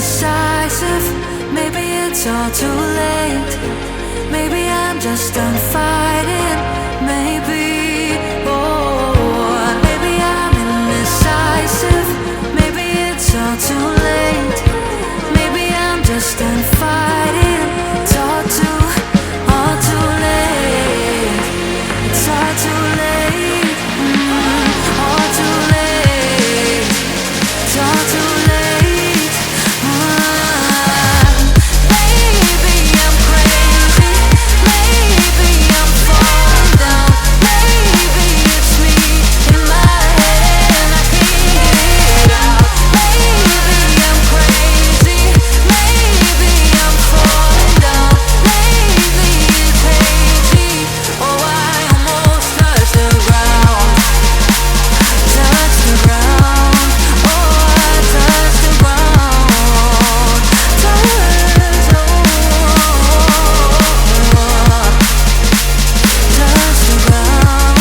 indecisive. Maybe it's all too late. Maybe I'm just done fighting. Maybe, oh, maybe I'm indecisive. Maybe it's all too late. Maybe I'm just done fighting. It's all too late. It's all too late. All too late. It's all too late. Maybe I'm crazy. Maybe I'm falling down. Maybe it's me in my head and I can't get out. Maybe I'm crazy. Maybe I'm falling down. Maybe it's hazy. Oh, I almost touched the ground. Touch the ground. Oh, I touched the ground. Touch the ground. Touch the ground.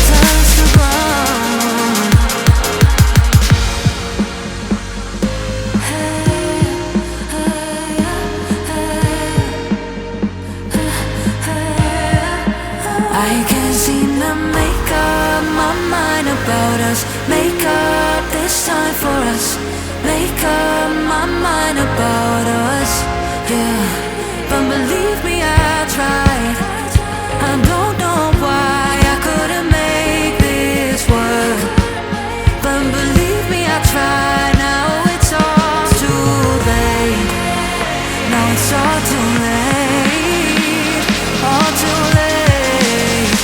Touch the ground. I can't seem to make up my mind about us. Make up this time for us. Make up my mind about us. Yeah, but believe me, I tried. I don't know why I couldn't make this work. But believe me, I tried. Now it's all too late. Now it's all too late. All too late.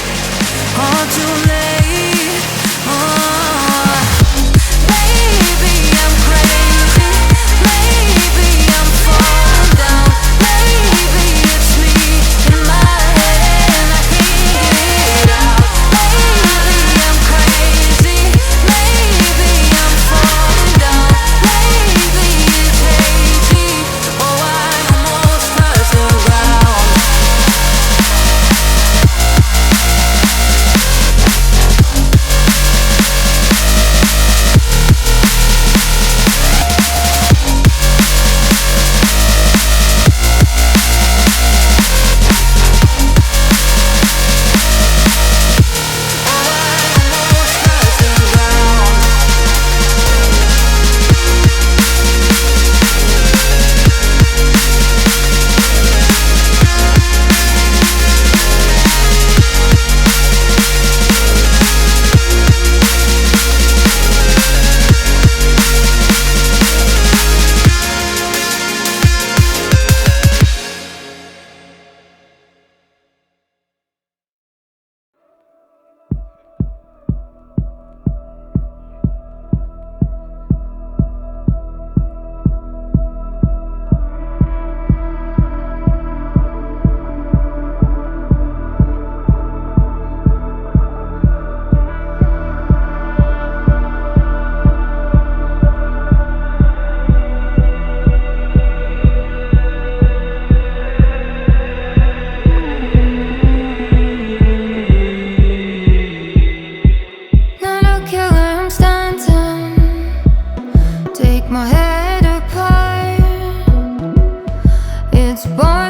All too late. Oh. Maybe I'm crazy. Maybe I'm falling down. Maybe it's me in my head and I can't get out. Maybe I'm crazy. Maybe I'm falling down. Maybe it's hazy. Oh, I almost touched the ground. Now look at where I'm standing. Take my head apart. It's born.